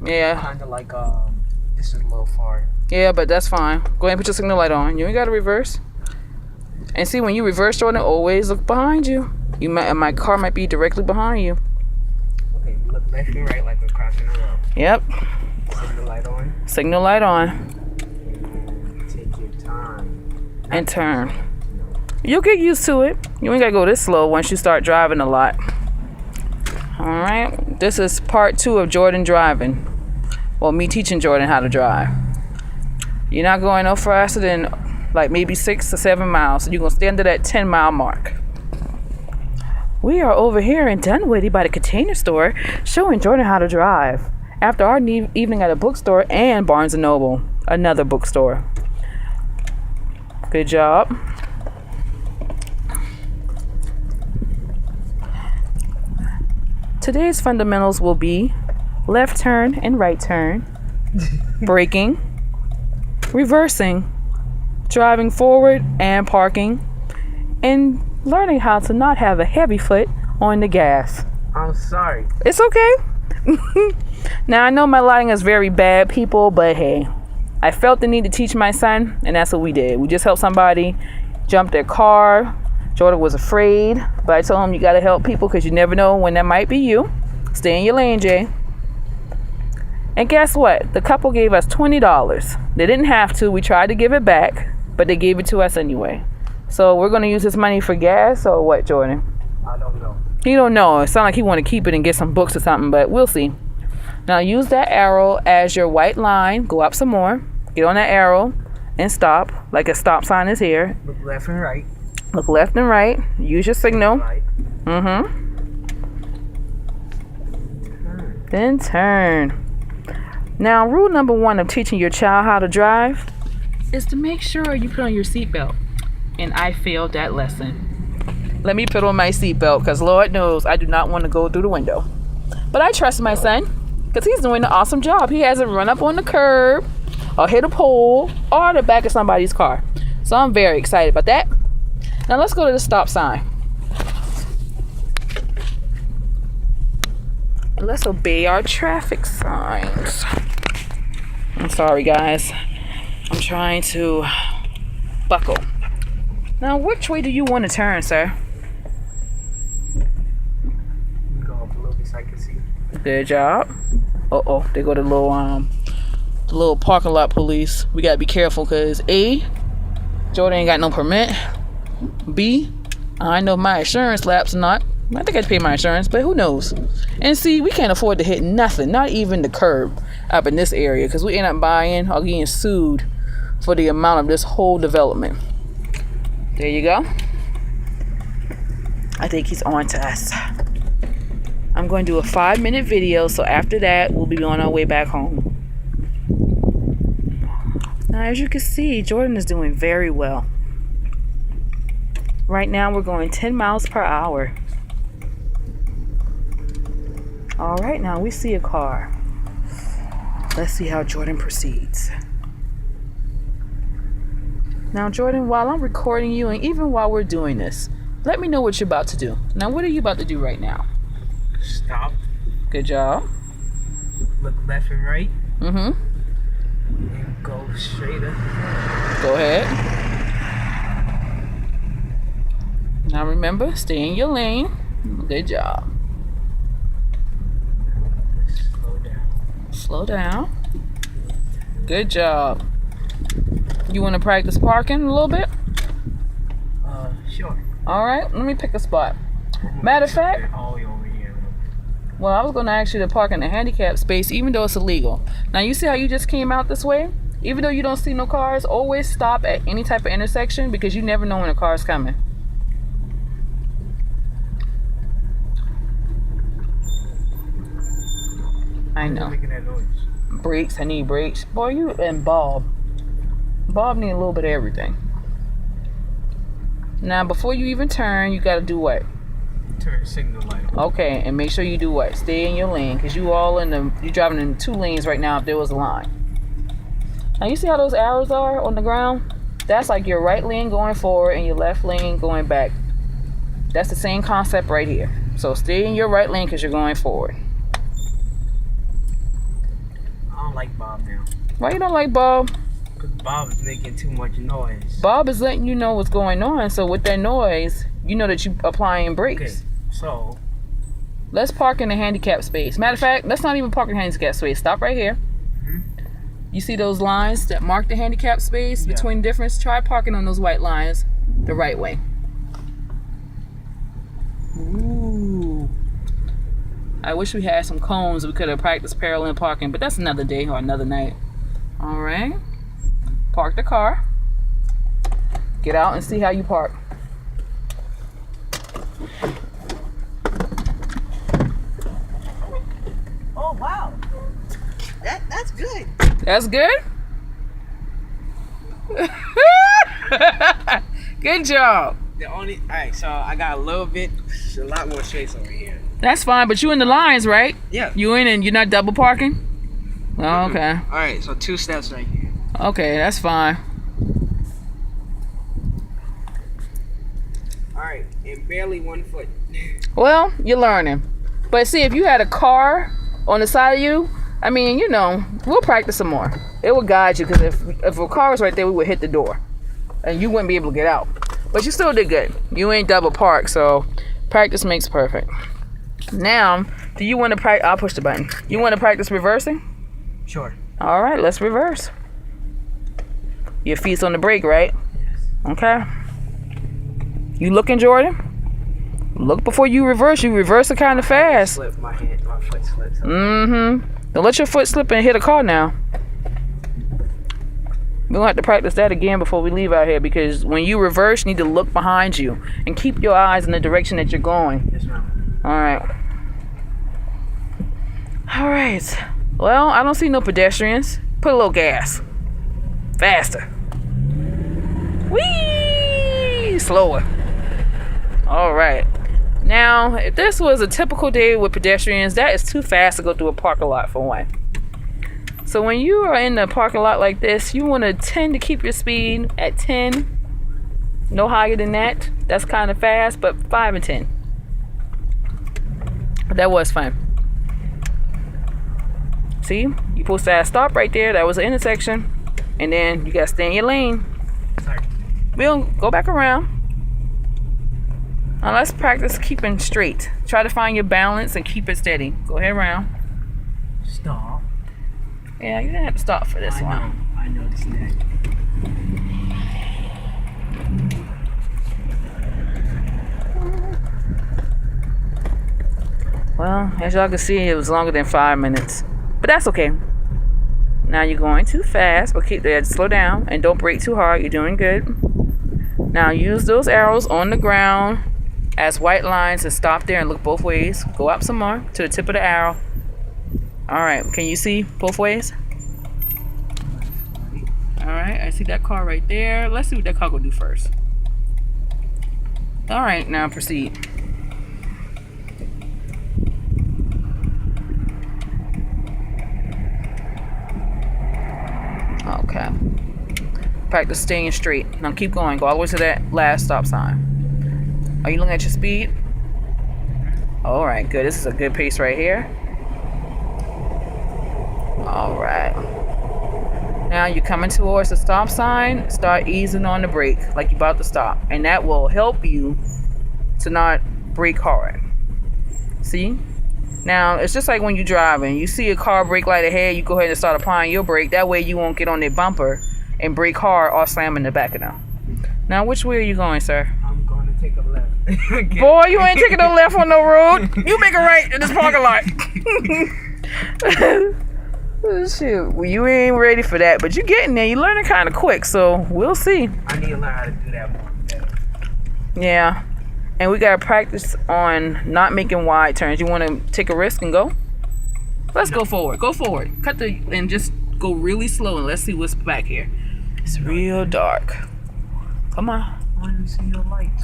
Yeah. Kind of like, this is a little far. Yeah, but that's fine. Go ahead and put your signal light on. You ain't got to reverse. And see, when you reverse, Jordan, always look behind you. My car might be directly behind you. Okay, look left and right like we're crossing the road. Yep. Signal light on. Signal light on. Take your time. And turn. You'll get used to it. You ain't got to go this slow once you start driving a lot. All right. This is part 2 of Jordan driving. Well, me teaching Jordan how to drive. You're not going no faster than like maybe 6 or 7 miles. So you're going to stay under that 10-mile mark. We are over here in Dunwoody by the Container Store showing Jordan how to drive. After our evening at a bookstore and Barnes & Noble, another bookstore. Good job. Today's fundamentals will be left turn and right turn, braking, reversing, driving forward and parking, and learning how to not have a heavy foot on the gas. I'm sorry. It's okay. Now, I know my lighting is very bad, people, but hey, I felt the need to teach my son, and that's what we did. We just helped somebody jump their car. Jordan was afraid, but I told him you got to help people because you never know when that might be you. Stay in your lane, Jay. And guess what? The couple gave us $20. They didn't have to. We tried to give it back, but they gave it to us anyway. So we're going to use this money for gas or what, Jordan? I don't know. He don't know. It sounds like he want to keep it and get some books or something, but we'll see. Now use that arrow as your white line. Go up some more. Get on that arrow and stop, like a stop sign is here. Look left and right. Look left and right. Use your signal. Right. Then turn. Now, rule number 1 of teaching your child how to drive is to make sure you put on your seatbelt. And I failed that lesson. Let me put on my seatbelt because Lord knows I do not want to go through the window. But I trust my son because he's doing an awesome job. He hasn't run up on the curb or hit a pole or the back of somebody's car. So I'm very excited about that. Now let's go to the stop sign. Let's obey our traffic signs. I'm sorry, guys. I'm trying to buckle. Now, which way do you want to turn, sir? Go up a little bit so I can see. Good job. Uh-oh, they go to the little parking lot police. We gotta be careful because A, Jordan ain't got no permit. B, I know my insurance lapsed or not. I think I pay my insurance, but who knows? And C, we can't afford to hit nothing, not even the curb up in this area, because we end up buying or getting sued for the amount of this whole development. There you go. I think he's on to us. I'm going to do a 5-minute video, so after that, we'll be on our way back home. Now, as you can see, Jordan is doing very well. Right now, we're going 10 miles per hour. All right, now we see a car. Let's see how Jordan proceeds. Now, Jordan, while I'm recording you and even while we're doing this, let me know what you're about to do. Now, what are you about to do right now? Stop. Good job. Look left and right. Mm-hmm. And go straight up. Go ahead. Now, remember, stay in your lane. Good job. Slow down. Good job. You want to practice parking a little bit? Sure. All right, let me pick a spot. Matter of fact, well, I was going to ask you to park in the handicap space, even though it's illegal. Now, you see how you just came out this way? Even though you don't see no cars, always stop at any type of intersection because you never know when a car is coming. I know. Making that noise. Brakes, I need brakes. Boy, you and Bob. Bob need a little bit of everything. Now, before you even turn, you got to do what? Turn signal light on. Okay, and make sure you do what? Stay in your lane, because you're driving in 2 lanes right now if there was a line. Now, you see how those arrows are on the ground? That's like your right lane going forward and your left lane going back. That's the same concept right here. So stay in your right lane because you're going forward. like Bob now. Why you don't like Bob? Because Bob is making too much noise. Bob is letting you know what's going on. So with that noise, you know that you applying brakes. Okay, so let's park in the handicap space. Matter of fact, let's not even park in the handicap space. Stop right here. You see those lines that mark the handicap space between difference? Try parking on those white lines the right way. Ooh. I wish we had some cones. We could have practiced parallel parking, but that's another day or another night. All right. Park the car. Get out and see how you park. oh wow, that's good. That's good? Good job. Alright, so I got a lot more space over here. That's fine, but you in the lines, right? Yeah. You in and you're not double parking? Oh, okay. Alright, so 2 steps right here. Okay, that's fine. Alright, and barely 1 foot. Well, you're learning. But see, if you had a car on the side of you, I mean, you know, we'll practice some more. It will guide you, because if a car was right there, we would hit the door. And you wouldn't be able to get out. But you still did good. You ain't double parked, so practice makes perfect. Now, do you want to practice? I'll push the button. You want to practice reversing? Sure. All right, let's reverse. Your feet's on the brake, right? Yes. Okay. You looking, Jordan? Look before you reverse. You reverse it kind of fast. My foot slips. Mm-hmm. Don't let your foot slip and hit a car now. We're gonna have to practice that again before we leave out here, because when you reverse, you need to look behind you and keep your eyes in the direction that you're going. Yes, ma'am. All right. All right. Well, I don't see no pedestrians. Put a little gas. Faster. Whee! Slower. All right. Now, if this was a typical day with pedestrians, that is too fast to go through a parking lot for one. So when you are in the parking lot like this, you want to tend to keep your speed at 10. No higher than that. That's kind of fast, but 5 and 10. That was fun. See? You're supposed to have stop right there. That was an intersection. And then you got to stay in your lane. Sorry. We'll go back around. Now let's practice keeping straight. Try to find your balance and keep it steady. Go ahead around. Stop. Yeah, you didn't have to stop for this one. I noticed that. Well, as y'all can see, it was longer than 5 minutes. But that's okay. Now you're going too fast, but keep that. Slow down and don't brake too hard. You're doing good. Now use those arrows on the ground as white lines and stop there and look both ways. Go up some more to the tip of the arrow. All right, can you see both ways? All right, I see that car right there. Let's see what that car will do first. All right, now proceed. Okay. Practice staying straight. Now keep going. Go all the way to that last stop sign. Are you looking at your speed? All right, good. This is a good pace right here. All right. Now you're coming towards the stop sign. Start easing on the brake like you're about to stop. And that will help you to not brake hard. See? Now, it's just like when you're driving. You see a car brake light ahead, you go ahead and start applying your brake. That way you won't get on their bumper and brake hard or slam in the back of them. Now, which way are you going, sir? I'm going to take a left. Boy, you ain't taking no left on no road. You make a right in this parking lot. Shoot, well, you ain't ready for that, but you're getting there. You're learning kind of quick, so we'll see. I need to learn how to do that more. Yeah, and we gotta practice on not making wide turns. You want to take a risk and go? Let's go forward. Go forward. Cut the and just go really slow, and let's see what's back here. It's real dark. Come on. I want to see your lights.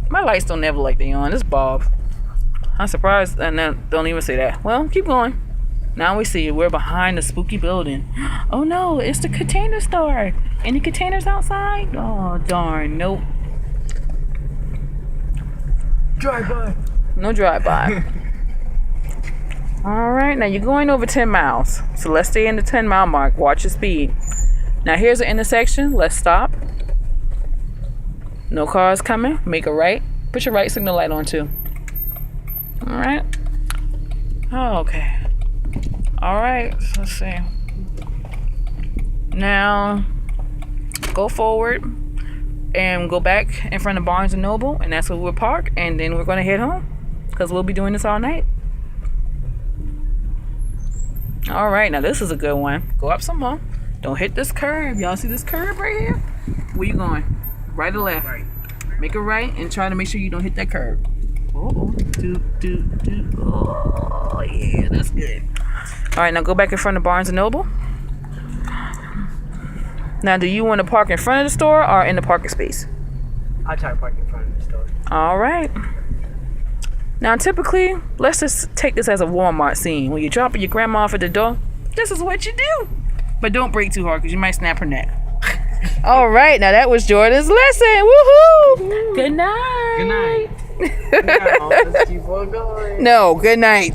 My lights don't ever like they on. It's Bob. I'm surprised, and don't even say that. Well, keep going. Now we see we're behind the spooky building. Oh no, it's the container store. Any containers outside? Oh darn, nope. Drive by. No drive by. All right, now you're going over 10 miles. So let's stay in the 10-mile mark. Watch your speed. Now here's the intersection. Let's stop. No cars coming. Make a right. Put your right signal light on too. All right. Oh, okay. All right. So let's see. Now go forward and go back in front of Barnes & Noble, and that's where we'll park, and then we're going to head home because we'll be doing this all night. All right, now this is a good one. Go up some more. Don't hit this curve. Y'all see this curve right here? Where you going? Right or left? Right. Make a right and try to make sure you don't hit that curve. Oh, oh yeah, that's good. All right, now go back in front of Barnes & Noble. Now, do you want to park in front of the store or in the parking space? I'll try to park in front of the store. All right. Now, typically, let's just take this as a Walmart scene. When you're dropping your grandma off at the door, this is what you do. But don't brake too hard because you might snap her neck. All right. Now, that was Jordan's lesson. Woohoo! Good night. Good night. No, let's keep on going. No, good night.